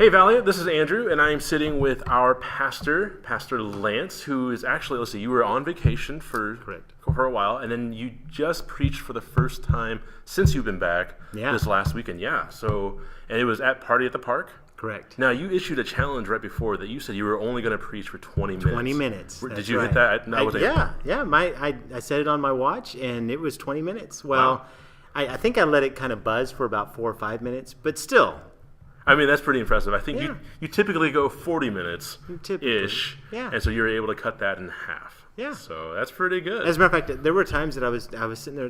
Hey, Valiant, this is Andrew, and I am sitting with our pastor, Pastor Lance, who is actually, let's see, you were on vacation for a while, and then you just preached for the first time since you've been back this last weekend. Yeah, so, and it was at Party at the Park? Correct. Now, you issued a challenge right before that you said you were only going to preach for 20 minutes. 20 minutes. Did you hit that? I set it on my watch, and it was 20 minutes. Well, wow. I think I let it kind of buzz for about 4 or 5 minutes, but still. I mean, that's pretty impressive. I think you typically go 40 minutes-ish, and so you're able to cut that in half. Yeah. So that's pretty good. As a matter of fact, there were times that I was sitting there,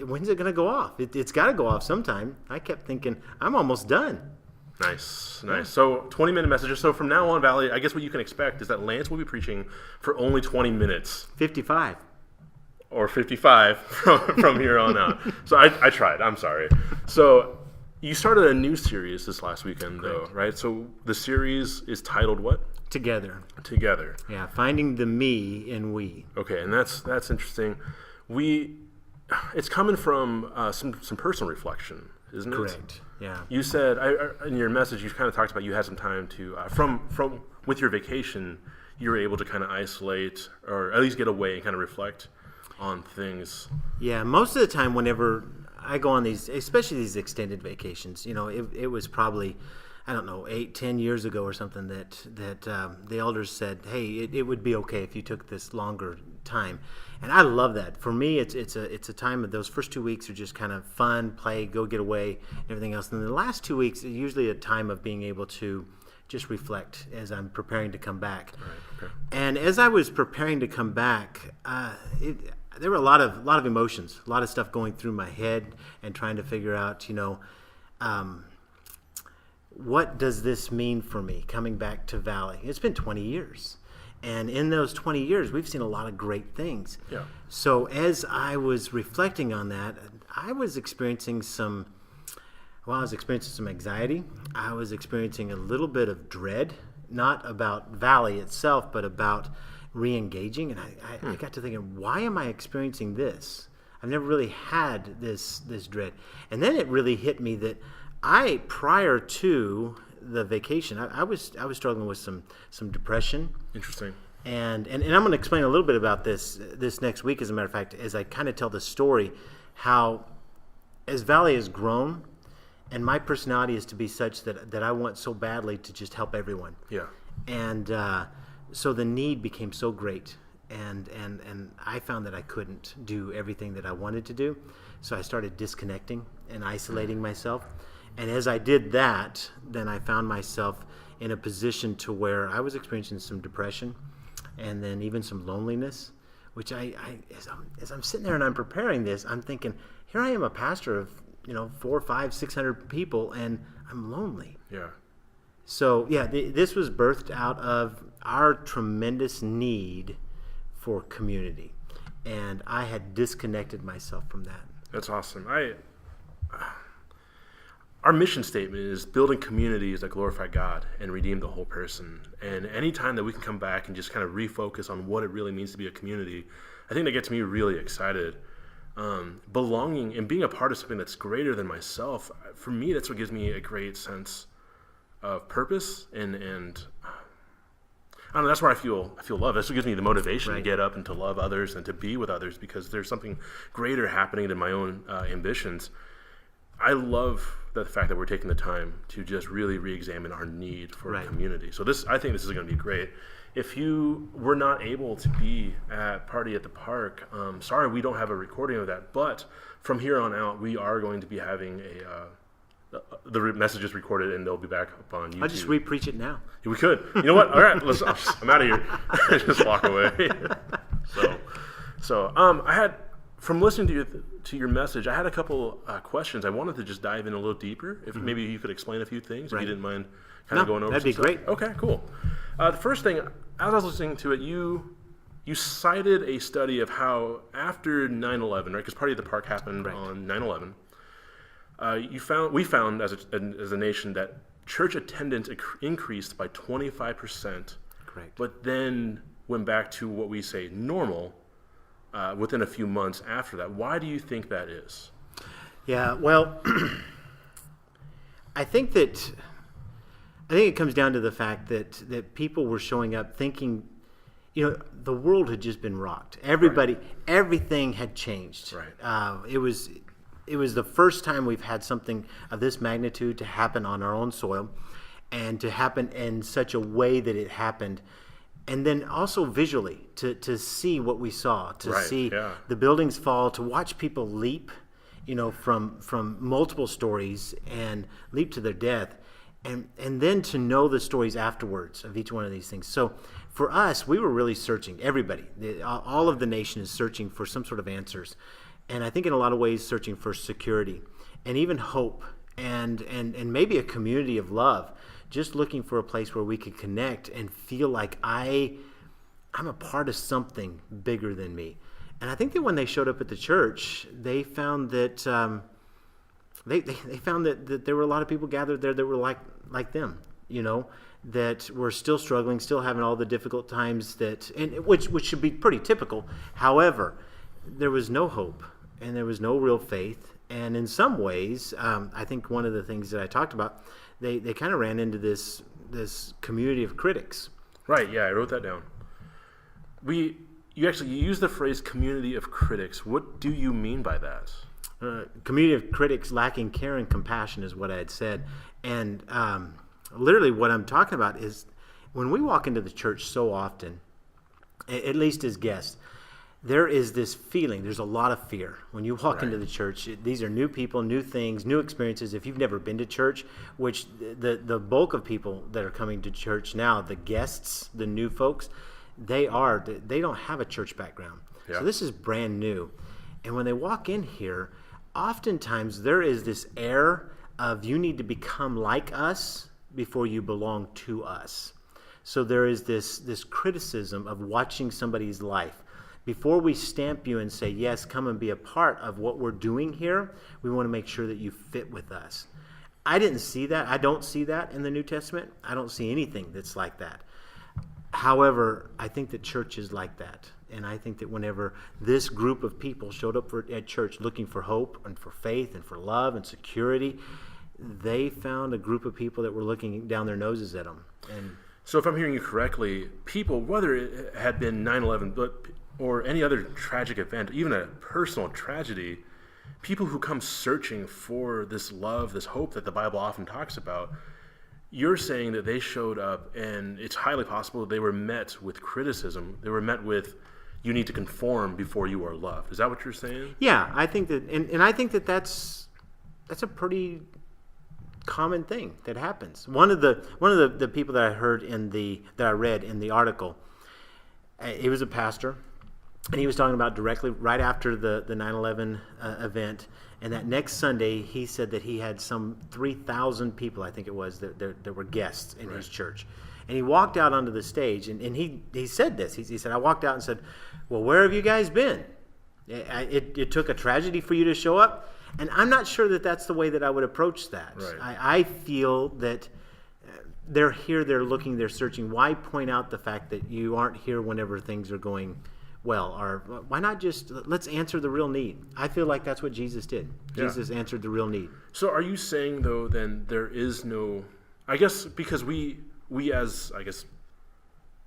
when's it going to go off? It's got to go off sometime. I kept thinking, I'm almost done. Nice. So 20-minute messages. So from now on, Valley, I guess what you can expect is that Lance will be preaching for only 20 minutes. 55. Or 55 from here on out. So I tried. I'm sorry. So you started a new series this last weekend, though, right? So the series is titled what? Together. Yeah, finding the me in we. Okay, and that's interesting. It's coming from some personal reflection, isn't it? Correct. Yeah. You said in your message, you kind of talked about you had some time to from with your vacation, you were able to kind of isolate or at least get away and kind of reflect on things. Yeah, most of the time, whenever I go on these, especially these extended vacations, it was probably, 8-10 years ago or something that the elders said, hey, it would be okay if you took this longer time. And I love that. For me, it's a time of those first 2 weeks are just kind of fun, play, go get away, and everything else. And the last 2 weeks is usually a time of being able to just reflect as I'm preparing to come back. Right, okay. And as I was preparing to come back, there were a lot of emotions, a lot of stuff going through my head and trying to figure out, what does this mean for me coming back to Valley? It's been 20 years. And in those 20 years, we've seen a lot of great things. Yeah. So as I was reflecting on that, I was experiencing some anxiety. I was experiencing a little bit of dread, not about Valley itself, but about re-engaging. And I got to thinking, why am I experiencing this? I've never really had this dread. And then it really hit me that prior to the vacation, I was struggling with some depression. Interesting. And I'm going to explain a little bit about this next week, as a matter of fact, as I kind of tell the story, how as Valley has grown, and my personality is to be such that I want so badly to just help everyone. Yeah. And so the need became so great, and I found that I couldn't do everything that I wanted to do, so I started disconnecting and isolating myself. And as I did that, then I found myself in a position to where I was experiencing some depression and then even some loneliness, which as I'm sitting there and I'm preparing this, I'm thinking, here I am, a pastor of 400, 500, 600 people, and I'm lonely. Yeah. So this was birthed out of our tremendous need for community, and I had disconnected myself from that. That's awesome. Our mission statement is building communities that glorify God and redeem the whole person. And any time that we can come back and just kind of refocus on what it really means to be a community, I think that gets me really excited. Belonging and being a part of something that's greater than myself, for me, that's what gives me a great sense of purpose and I don't know, that's where I feel love. That's what gives me the motivation to get up and to love others and to be with others, because there's something greater happening than my own ambitions. I love the fact that we're taking the time to just really re-examine our need for community. So I think this is going to be great. If you were not able to be at Party at the Park, sorry we don't have a recording of that, but from here on out, we are going to be having the message is recorded and they'll be back up on YouTube. I'll just re-preach it now. We could. You know what? All right, I'm out of here. Just walk away. So I had, from listening to your message, I had a couple questions. I wanted to just dive in a little deeper. If maybe you could explain a few things, if you didn't mind kind of going over. That'd be great. Okay, cool. The first thing, as I was listening to it, you cited a study of how after 9/11, right? Because Party at the Park happened on 9/11. We found as a nation that church attendance increased by 25%. Correct. But then went back to what we say normal within a few months after that. Why do you think that is? Yeah, well, I think that I think it comes down to the fact that people were showing up thinking, the world had just been rocked. Everything had changed. Right. It was the first time we've had something of this magnitude to happen on our own soil, and to happen in such a way that it happened. And then also visually, to see what we saw, to see the buildings fall, to watch people leap, from multiple stories and leap to their death. And then to know the stories afterwards of each one of these things. So for us, we were really searching. Everybody, all of the nation is searching for some sort of answers. And I think in a lot of ways searching for security and even hope and maybe a community of love, just looking for a place where we could connect and feel like I'm a part of something bigger than me. And I think that when they showed up at the church, they found that they found that there were a lot of people gathered there that were like them, that were still struggling, still having all the difficult times which should be pretty typical. However, there was no hope and there was no real faith. And in some ways, I think one of the things that I talked about, they kind of ran into this community of critics. Right. Yeah, I wrote that down. You actually use the phrase "community of critics." What do you mean by that? Community of critics lacking care and compassion is what I had said. And literally what I'm talking about is when we walk into the church so often, at least as guests, there is this feeling, there's a lot of fear. When you walk into the church, these are new people, new things, new experiences. If you've never been to church, which the bulk of people that are coming to church now, the guests, the new folks, they don't have a church background. Yeah. So this is brand new. And when they walk in here, oftentimes there is this air of you need to become like us before you belong to us. So there is this criticism of watching somebody's life. Before we stamp you and say, yes, come and be a part of what we're doing here, we want to make sure that you fit with us. I didn't see that. I don't see that in the New Testament. I don't see anything that's like that. However, I think that church is like that. And I think that whenever this group of people showed up at church looking for hope and for faith and for love and security, they found a group of people that were looking down their noses at them. And so if I'm hearing you correctly, people, whether it had been 9/11 or any other tragic event, even a personal tragedy, people who come searching for this love, this hope that the Bible often talks about, you're saying that they showed up and it's highly possible they were met with criticism. They were met with, you need to conform before you are loved. Is that what you're saying? Yeah, I think that, and I think that that's a pretty common thing that happens. One of the people that I heard that I read in the article, he was a pastor, and he was talking about directly right after the 9/11 event. And that next Sunday, he said that he had some 3,000 people, I think it was, that were guests in his church. And he walked out onto the stage, and he said this. He said, I walked out and said, well, where have you guys been? It took a tragedy for you to show up. And I'm not sure that that's the way that I would approach that. Right. I feel that they're here, they're looking, they're searching. Why point out the fact that you aren't here whenever things are going well? Or why not just let's answer the real need? I feel like that's what Jesus did. Yeah. Jesus answered the real need. So are you saying, though, then there is no, I guess because we as, I guess,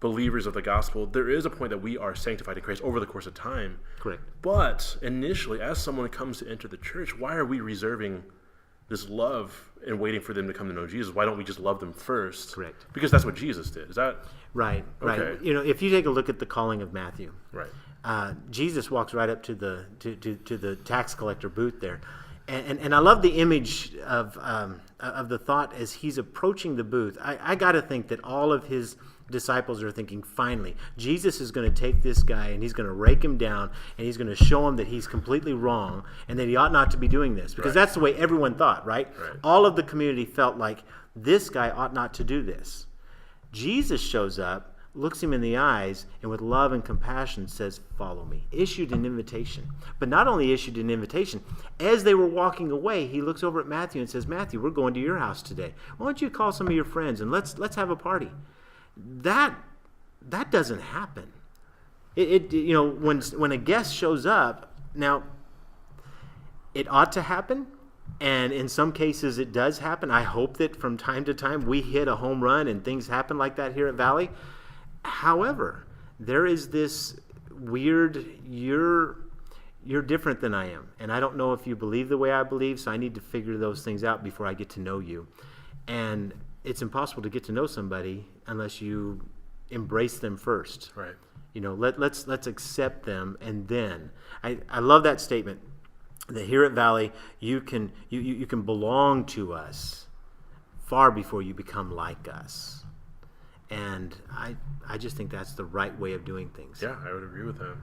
believers of the gospel, there is a point that we are sanctified in Christ over the course of time. Correct. But initially, as someone comes to enter the church, why are we reserving this love and waiting for them to come to know Jesus? Why don't we just love them first? Correct. Because that's what Jesus did. Is that right? Okay. Right. If you take a look at the calling of Matthew, right? Jesus walks right up to the tax collector booth there, and I love the image of the thought as he's approaching the booth. I got to think that all of his disciples are thinking, finally, Jesus is going to take this guy and he's going to rake him down and he's going to show him that he's completely wrong and that he ought not to be doing this. Because that's the way everyone thought, right? All of the community felt like this guy ought not to do this. Jesus shows up, looks him in the eyes, and with love and compassion says, follow me. Issued an invitation. But not only issued an invitation, as they were walking away, he looks over at Matthew and says, Matthew, we're going to your house today. Why don't you call some of your friends and let's have a party? That doesn't happen. When a guest shows up, now it ought to happen, And in some cases it does happen. I hope that from time to time we hit a home run and things happen like that here at Valley. However, there is this weird, you're different than I am. And I don't know if you believe the way I believe, so I need to figure those things out before I get to know you. And it's impossible to get to know somebody unless you embrace them first. Right. You know, let's accept them, and then I love that statement that here at Valley you can belong to us far before you become like us. And I just think that's the right way of doing things. Yeah, I would agree with that.